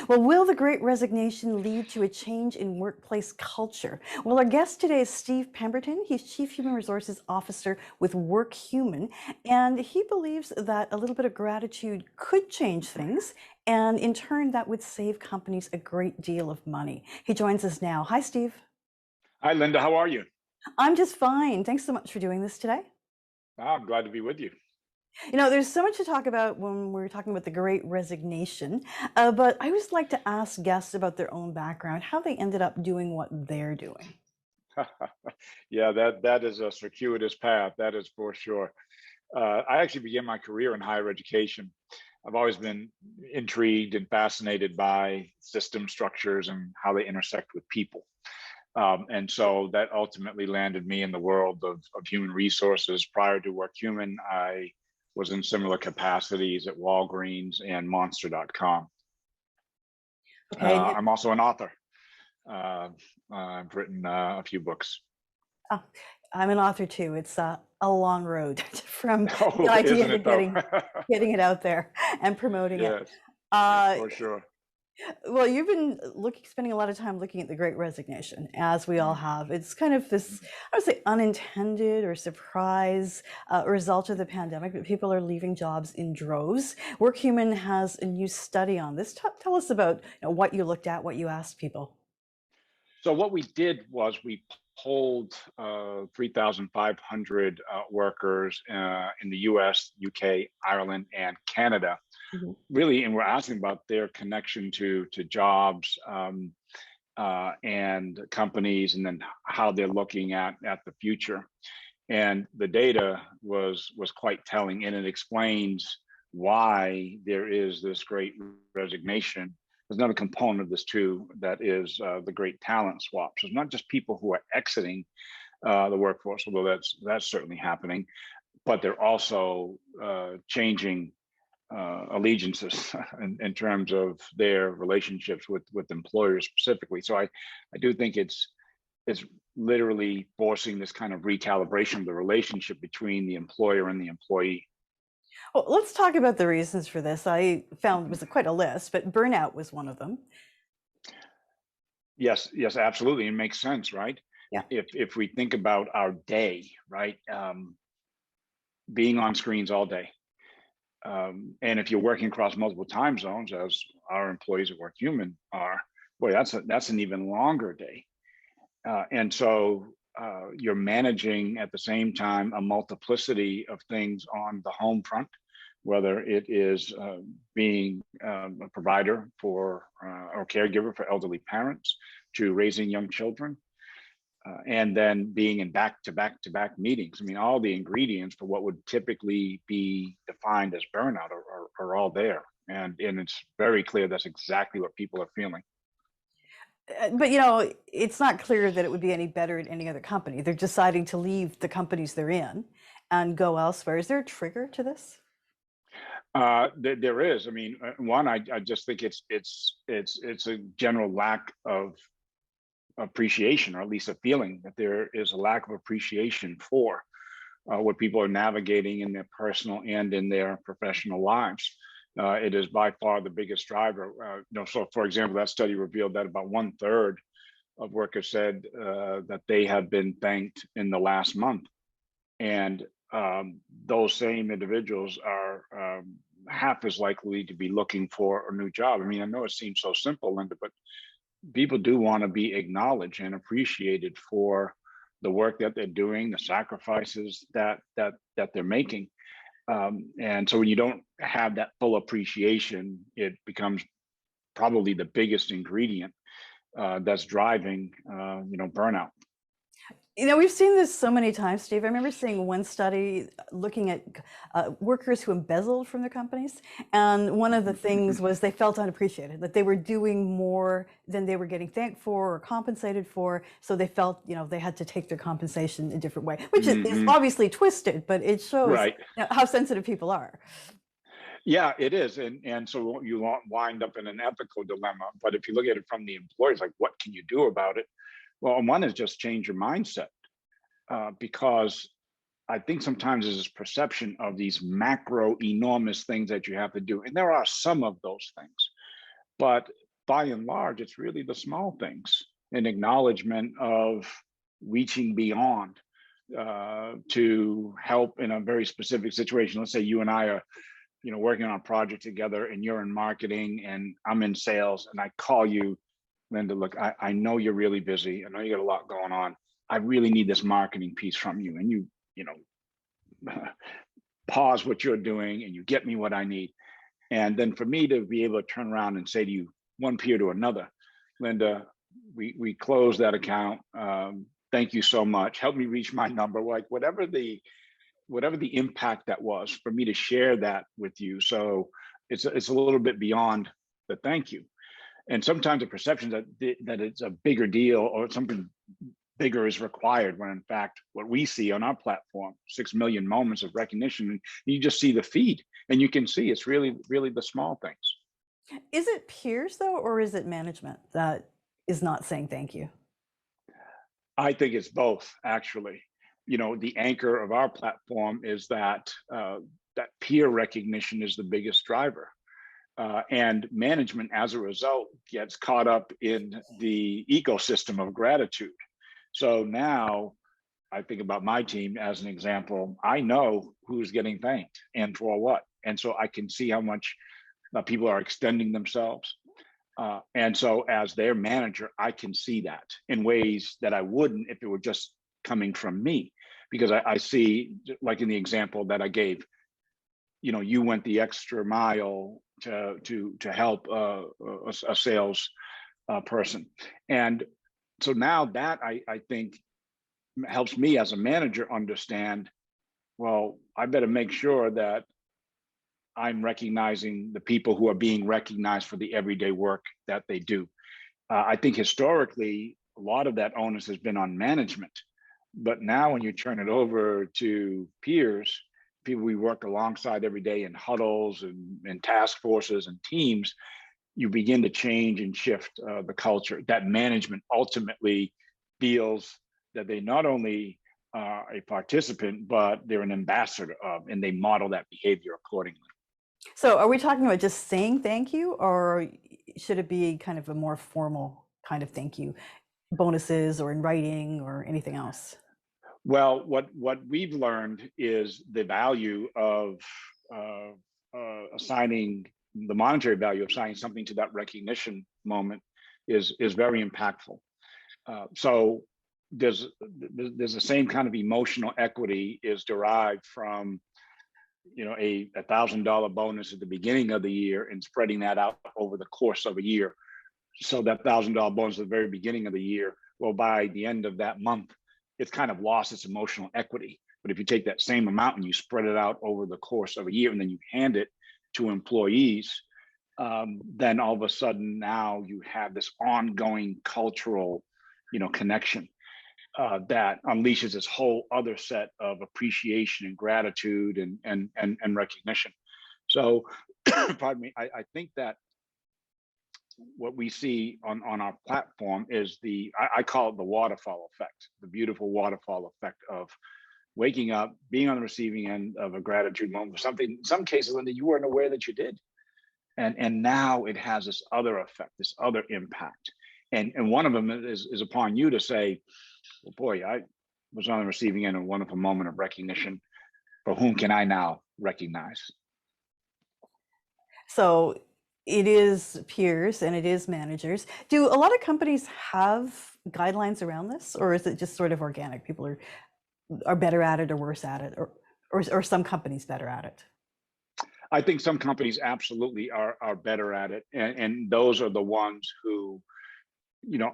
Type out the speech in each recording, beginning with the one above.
Well, will the Great Resignation lead to a change in workplace culture? Well, our guest today is Steve Pemberton. He's Chief Human Resources Officer with WorkHuman, and he believes that a little bit of gratitude could change things, and in turn, that would save companies a great deal of money. He joins us now. Hi, Steve. Hi, Linda. How are you? I'm just fine. Thanks so much for doing this today. I'm glad to be with you. There's so much to talk about when we're talking about the Great Resignation, but I always like to ask guests about their own background, how they ended up doing what they're doing. Yeah, that is a circuitous path. That is for sure. I actually began my career in higher education. I've always been intrigued and fascinated by system structures and how they intersect with people. And so that ultimately landed me in the world of human resources. Prior to WorkHuman, I was in similar capacities at Walgreens and Monster.com. Okay. I'm also an author. Uh, I've written a few books. Oh, I'm an author too. It's a long road from the Oh, idea isn't to it though? getting it out there and promoting it. Yes, yeah, Uh, for sure. well, you've been spending a lot of time looking at the Great Resignation, as we all Mm. have. It's kind of this, I would say, unintended or surprise result of the pandemic, but people are leaving jobs in droves. WorkHuman has a new study on this. Tell us about what you looked at, what you asked people. So what we did was we polled 3,500 workers in the U.S., U.K., Ireland, and Canada, Mhm. really, and we're asking about their connection to jobs and companies, and then how they're looking at the future. And the data was quite telling, and it explains why there is this great resignation. There's another component of this too that is the great talent swap. So it's not just people who are exiting the workforce, although that's certainly happening, but they're also changing allegiances in terms of their relationships with employers specifically. So I do think it's literally forcing this kind of recalibration of the relationship between the employer and the employee. Well, let's talk about the reasons for this. I found Mhm. was quite a list, but burnout was one of them. Yes, yes, absolutely. It makes sense, right? Yeah. If we think about our day, right, being on screens all day, and if you're working across multiple time zones, as our employees at WorkHuman are, boy, that's an even longer day. And so you're managing at the same time a multiplicity of things on the home front, whether it is being a provider for or caregiver for elderly parents, to raising young children, and then being in back to back to back meetings. I mean, all the ingredients for what would typically be defined as burnout are all there. And it's very clear that's exactly what people are feeling. But it's not clear that it would be any better at any other company. They're deciding to leave the companies they're in and go elsewhere. Is there a trigger to this? There is. I mean, one, I just think it's a general lack of appreciation, or at least a feeling that there is a lack of appreciation for what people are navigating in their personal and in their professional lives. It is by far the biggest driver. So for example, that study revealed that about one third of workers said that they have been thanked in the last month, and those same individuals are half as likely to be looking for a new job. I mean, I know it seems so simple, Linda, but people do want to be acknowledged and appreciated for the work that they're doing, the sacrifices that they're making. And so when you don't have that full appreciation, it becomes probably the biggest ingredient that's driving, burnout. We've seen this so many times, Steve. I remember seeing one study looking at workers who embezzled from their companies. And one of the things was they felt unappreciated, that they were doing more than they were getting thanked for or compensated for. So they felt, they had to take their compensation a different way, which is Hmm. obviously twisted, but it shows Right. how sensitive people are. Yeah, it is. And so you won't wind up in an ethical dilemma. But if you look at it from the employers, like, what can you do about it? Well, one is just change your mindset, because I think sometimes there's this perception of these macro, enormous things that you have to do. And there are some of those things. But by and large, it's really the small things, an acknowledgement of reaching beyond to help in a very specific situation. Let's say you and I are, working on a project together, and you're in marketing and I'm in sales, and I call you, Linda. Look, I know you're really busy. I know you got a lot going on. I really need this marketing piece from you, and you pause what you're doing, and you get me what I need. And then for me to be able to turn around and say to you, one peer to another, Linda, we closed that account. Thank you so much. Help me reach my number. Like whatever the impact that was for me to share that with you. So it's a little bit beyond the thank you. And sometimes the perception that it's a bigger deal or something bigger is required, when in fact what we see on our platform, 6 million moments of recognition, and you just see the feed and you can see it's really the small things. Is it peers though, or is it management that is not saying thank you? I think it's both, actually. The anchor of our platform is that that peer recognition is the biggest driver. And management, as a result, gets caught up in the ecosystem of gratitude. So now I think about my team as an example. I know who's getting thanked and for what. And so I can see how much people are extending themselves. And so as their manager, I can see that in ways that I wouldn't if it were just coming from me. Because I see, like in the example that I gave, you went the extra mile to help a sales person. And so now that I think helps me as a manager understand, well, I better make sure that I'm recognizing the people who are being recognized for the everyday work that they do. I think historically, a lot of that onus has been on management. But now when you turn it over to peers, people we work alongside every day in huddles and task forces and teams, you begin to change and shift the culture. That management ultimately feels that they not only are a participant, but they're an ambassador of, and they model that behavior accordingly. So are we talking about just saying thank you, or should it be kind of a more formal kind of thank you, bonuses or in writing or anything else? Well, what we've learned is the value of assigning the monetary value of assigning something to that recognition moment is very impactful. So there's the same kind of emotional equity is derived from a $1,000 bonus at the beginning of the year and spreading that out over the course of a year. So that $1,000 bonus at the very beginning of the year, well, by the end of that month, it's kind of lost its emotional equity. But if you take that same amount and you spread it out over the course of a year, and then you hand it to employees, then all of a sudden now you have this ongoing cultural, connection that unleashes this whole other set of appreciation and gratitude and recognition. So, pardon me, I think that what we see on our platform is I call it the waterfall effect, the beautiful waterfall effect of waking up, being on the receiving end of a gratitude moment for something, in some cases, Linda, you weren't aware that you did. And now it has this other effect, this other impact. And one of them is upon you to say, well, boy, I was on the receiving end of a wonderful moment of recognition. For whom can I now recognize? So it is peers and it is managers. Do a lot of companies have guidelines around this, or is it just sort of organic? People are better at it or worse at it, or some companies better at it? I think some companies absolutely are better at it, and those are the ones who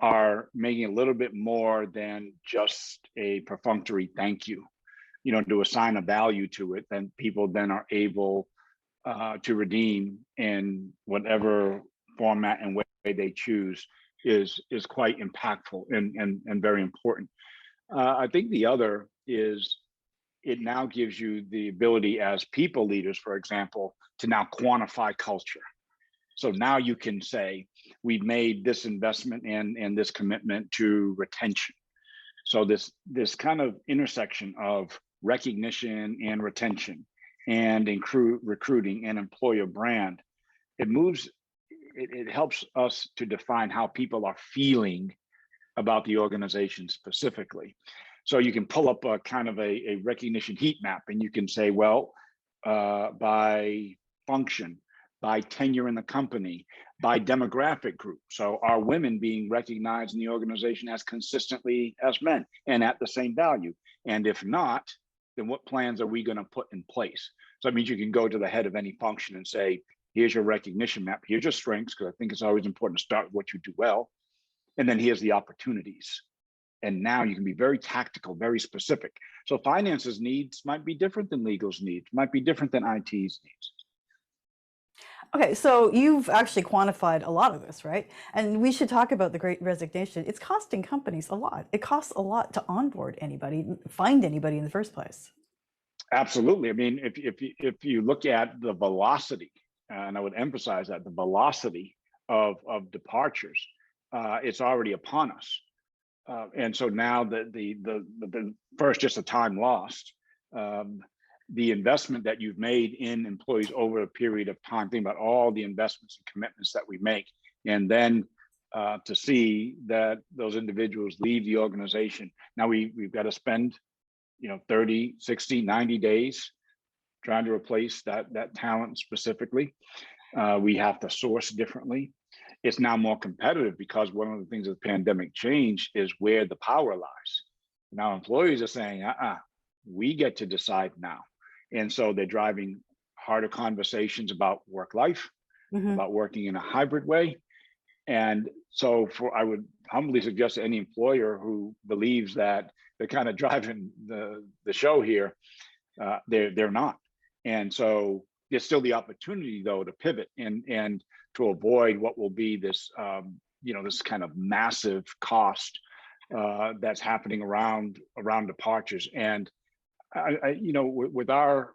are making a little bit more than just a perfunctory thank you, to assign a value to it. Then people then are able to redeem in whatever format and way they choose is quite impactful and very important. I think the other is it now gives you the ability as people leaders, for example, to now quantify culture. So now you can say, we've made this investment and this commitment to retention. So this kind of intersection of recognition and retention and recruiting and employer brand, it moves it helps us to define how people are feeling about the organization specifically. So you can pull up a kind of a recognition heat map, and you can say, well, by function, by tenure in the company, by demographic group. So are women being recognized in the organization as consistently as men and at the same value? And if not, then what plans are we going to put in place? So that means you can go to the head of any function and say, here's your recognition map, here's your strengths, because I think it's always important to start with what you do well. And then here's the opportunities. And now you can be very tactical, very specific. So finance's needs might be different than legal's needs, might be different than IT's needs. Okay, so you've actually quantified a lot of this, right? And we should talk about the Great Resignation. It's costing companies a lot. It costs a lot to onboard anybody, find anybody in the first place. Absolutely. I mean, if you look at the velocity, and I would emphasize that the velocity of departures, it's already upon us. And so now the first, just the time lost, the investment that you've made in employees over a period of time, think about all the investments and commitments that we make, and then to see that those individuals leave the organization. Now we've got to spend, 30, 60, 90 days trying to replace that talent specifically. We have to source differently. It's now more competitive because one of the things that the pandemic changed is where the power lies. Now employees are saying, we get to decide now. And so they're driving harder conversations about work life, about working in a hybrid way. And so I would humbly suggest to any employer who believes that they're kind of driving the show here, they're not. And so there's still the opportunity though to pivot and to avoid what will be this, this kind of massive cost that's happening around departures. And with our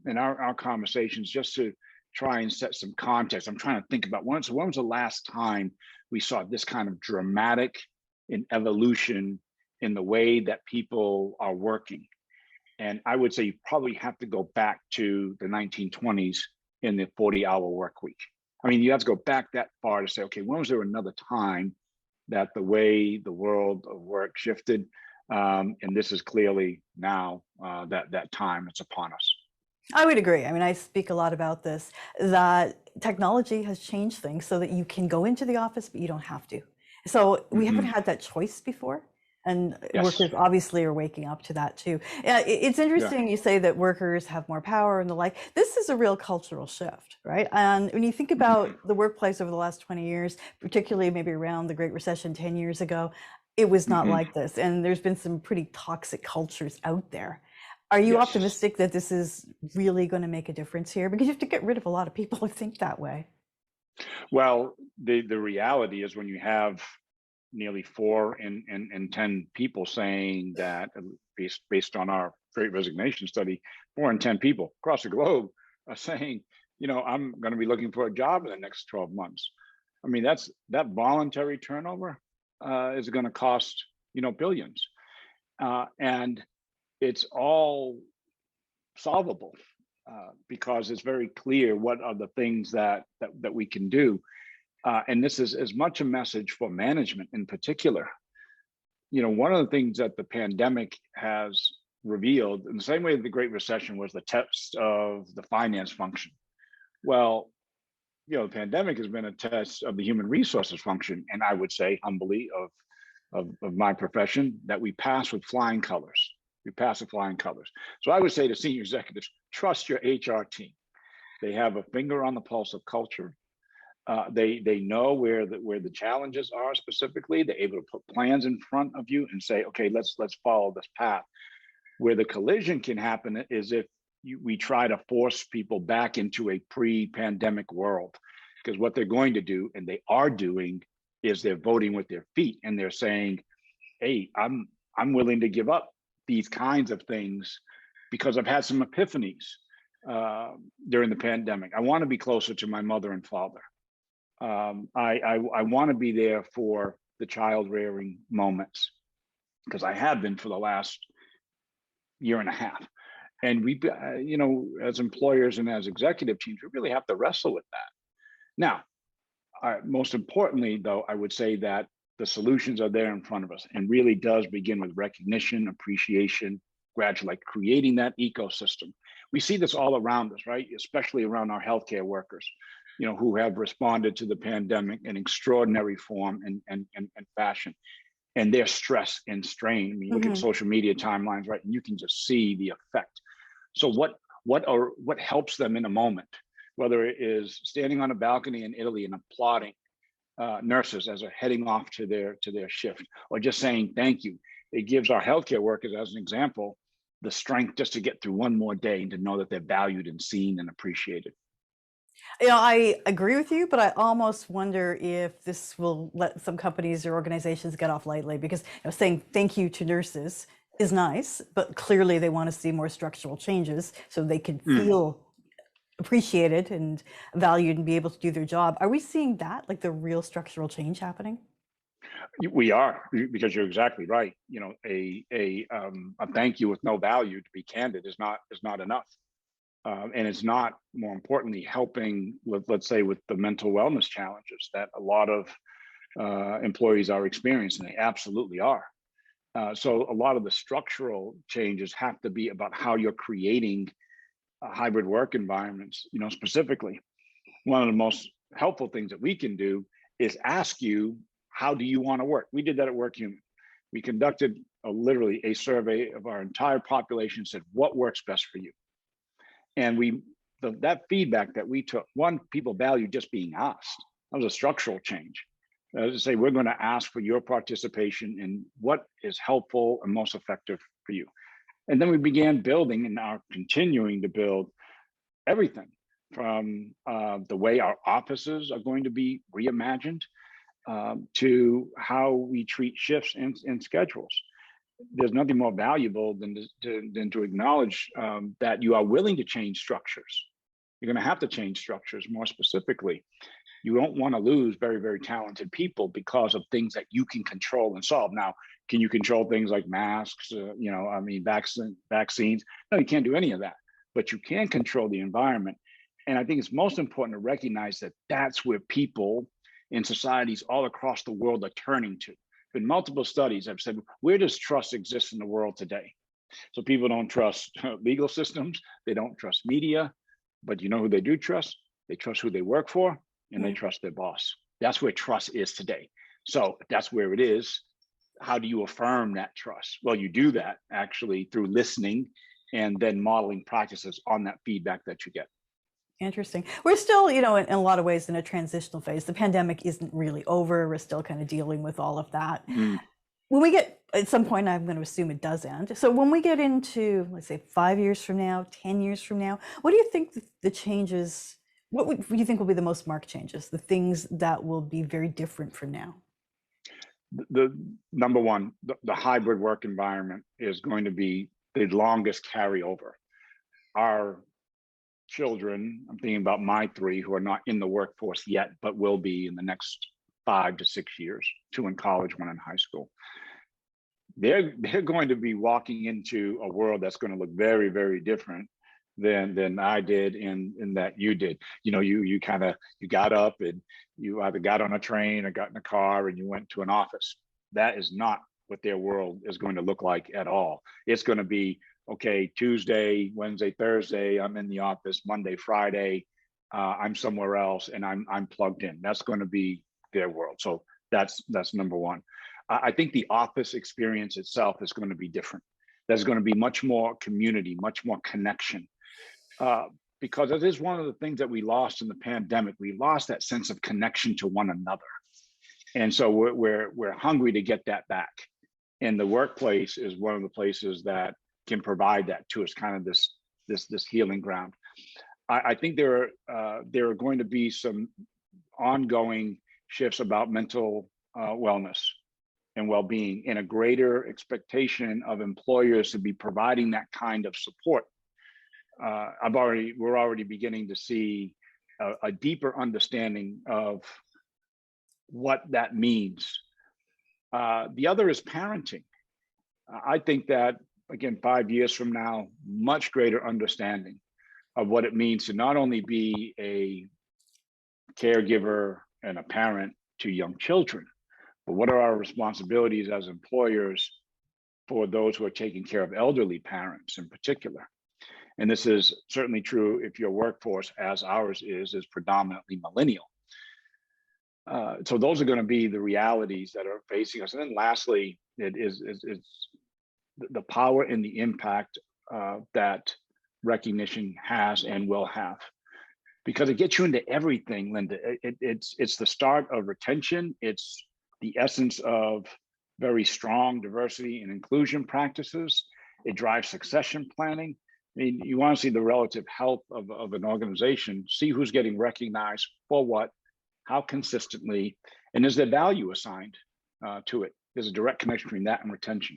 in our conversations, just to try and set some context, I'm trying to think about when was the last time we saw this kind of dramatic evolution in the way that people are working. And I would say you probably have to go back to the 1920s in the 40-hour work week. I mean, you have to go back that far to say, okay, when was there another time that the way the world of work shifted? And this is clearly now that time it's upon us. I would agree. I mean, I speak a lot about this, that technology has changed things so that you can go into the office, but you don't have to. So we haven't had that choice before. And Yes. workers obviously are waking up to that too. It's interesting you say that workers have more power and the like. This is a real cultural shift, right? And when you think about the workplace over the last 20 years, particularly maybe around the Great Recession 10 years ago, it was not like this. And there's been some pretty toxic cultures out there. Are you Yes. optimistic that this is really going to make a difference here? Because you have to get rid of a lot of people who think that way. Well, the reality is when you have nearly 4 in 10 people saying that, based on our Great Resignation study, 4 in 10 people across the globe are saying, I'm going to be looking for a job in the next 12 months. I mean, that voluntary turnover is going to cost, billions. And it's all solvable because it's very clear what are the things that we can do. And this is as much a message for management in particular. One of the things that the pandemic has revealed, in the same way that the Great Recession was the test of the finance function. Well, the pandemic has been a test of the human resources function. And I would say humbly of my profession that we pass with flying colors. We pass with flying colors. So I would say to senior executives, trust your HR team. They have a finger on the pulse of culture. They know where the challenges are specifically. They're able to put plans in front of you and say, okay, let's follow this path. Where the collision can happen is if we try to force people back into a pre-pandemic world, because what they're going to do, and they are doing, is they're voting with their feet and they're saying, hey, I'm willing to give up these kinds of things because I've had some epiphanies during the pandemic. I want to be closer to my mother and father. I want to be there for the child rearing moments because I have been for the last year and a half. And we, as employers and as executive teams, we really have to wrestle with that. Now, Most importantly, though, I would say that the solutions are there in front of us, and really does begin with recognition, appreciation, gradually like creating that ecosystem. We see this all around us, right? Especially around our healthcare workers, who have responded to the pandemic in extraordinary form and fashion, and their stress and strain. I mean, you look at Mhm. social media timelines, right, and you can just see the effect. So what helps them in a moment, whether it is standing on a balcony in Italy and applauding nurses as they're heading off to their shift, or just saying thank you. It gives our healthcare workers, as an example, the strength just to get through one more day and to know that they're valued and seen and appreciated. I agree with you, but I almost wonder if this will let some companies or organizations get off lightly because saying thank you to nurses is nice, but clearly they want to see more structural changes so they can Mm. feel appreciated and valued and be able to do their job. Are we seeing that, like the real structural change happening? We are, because you're exactly right. A thank you with no value, to be candid, is not enough. And it's not, more importantly, helping with, let's say, with the mental wellness challenges that a lot of employees are experiencing. They absolutely are. So a lot of the structural changes have to be about how you're creating hybrid work environments. Specifically, one of the most helpful things that we can do is ask you, how do you want to work? We did that at WorkHuman. We conducted literally a survey of our entire population, said, what works best for you? And that feedback that we took, one, people value just being asked. That was a structural change. To say, we're going to ask for your participation in what is helpful and most effective for you. And then we began building and are continuing to build everything from the way our offices are going to be reimagined, to how we treat shifts and schedules. There's nothing more valuable than to acknowledge that you are willing to change structures. You're going to have to change structures. More specifically, you don't want to lose very, very talented people because of things that you can control and solve. Now, can you control things like masks? Vaccines? No, you can't do any of that. But you can control the environment. And I think it's most important to recognize that that's where people in societies all across the world are turning to. Been multiple studies have said, where does trust exist in the world today? So people don't trust legal systems, they don't trust media, but you know who they do trust? They trust who they work for, and they Mm. trust their boss. That's where trust is today. So if that's where it is, how do you affirm that trust? Well, you do that actually through listening and then modeling practices on that feedback that you get. Interesting. We're still, in a lot of ways in a transitional phase. The pandemic isn't really over. We're still kind of dealing with all of that. Mm. When we get, at some point, I'm going to assume it does end. So when we get into, let's say, 5 years from now, 10 years from now, what do you think the changes, do you think will be the most marked changes, the things that will be very different from now? The number one, the hybrid work environment is going to be the longest carryover. Our children, I'm thinking about my three who are not in the workforce yet, but will be in the next 5 to 6 years, two in college, one in high school. They're going to be walking into a world that's going to look very, very different than I did in that you did. You kind of, you got up and you either got on a train or got in a car and you went to an office. That is not what their world is going to look like at all. It's going to be, okay, Tuesday, Wednesday, Thursday, I'm in the office. Monday, Friday, I'm somewhere else, and I'm plugged in. That's going to be their world. So that's number one. I think the office experience itself is going to be different. There's going to be much more community, much more connection, because it is one of the things that we lost in the pandemic. We lost that sense of connection to one another, and so we're hungry to get that back. And the workplace is one of the places that can provide that to us, kind of this healing ground. I think there are going to be some ongoing shifts about mental wellness and well-being, and a greater expectation of employers to be providing that kind of support. We're already beginning to see a deeper understanding of what that means. The other is parenting. I think that, again, 5 years from now, much greater understanding of what it means to not only be a caregiver and a parent to young children, but what are our responsibilities as employers for those who are taking care of elderly parents in particular? And this is certainly true if your workforce, as ours is predominantly millennial. So those are going to be the realities that are facing us. And then lastly, it's the power and the impact that recognition has and will have, because it gets you into everything, Linda. It's the start of retention. It's the essence of very strong diversity and inclusion practices. It drives succession planning. I mean, you want to see the relative health of an organization, see who's getting recognized for what, how consistently, and is there value assigned to it? There's a direct connection between that and retention.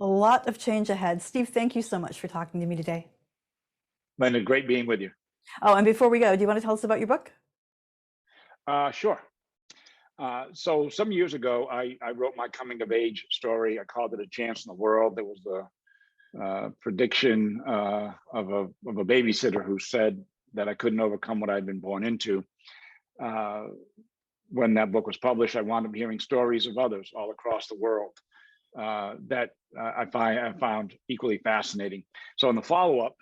A lot of change ahead. Steve, thank you so much for talking to me today. Linda, great being with you. Oh, and before we go, do you want to tell us about your book? Sure. So some years ago, I wrote my coming of age story. I called it A Chance in the World. There was the prediction of a babysitter who said that I couldn't overcome what I'd been born into. When that book was published, I wound up hearing stories of others all across the world that I found equally fascinating. So in the follow-up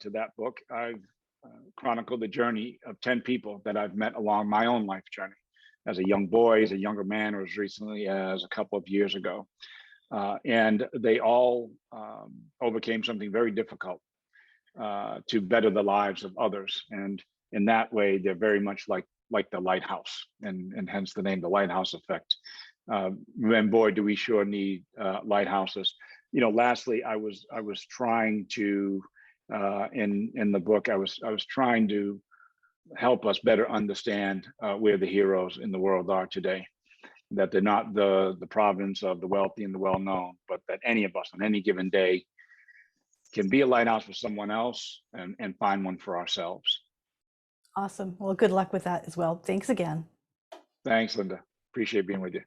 to that book, I've chronicled the journey of 10 people that I've met along my own life journey as a young boy, as a younger man, or as recently as a couple of years ago. And they all overcame something very difficult to better the lives of others. And in that way, they're very much like the lighthouse, and hence the name, the lighthouse effect. And boy, do we sure need lighthouses. You know, lastly, I was trying to in the book, I was trying to help us better understand where the heroes in the world are today. That they're not the province of the wealthy and the well-known, but that any of us on any given day can be a lighthouse for someone else and find one for ourselves. Awesome. Well, good luck with that as well. Thanks again. Thanks, Linda. Appreciate being with you.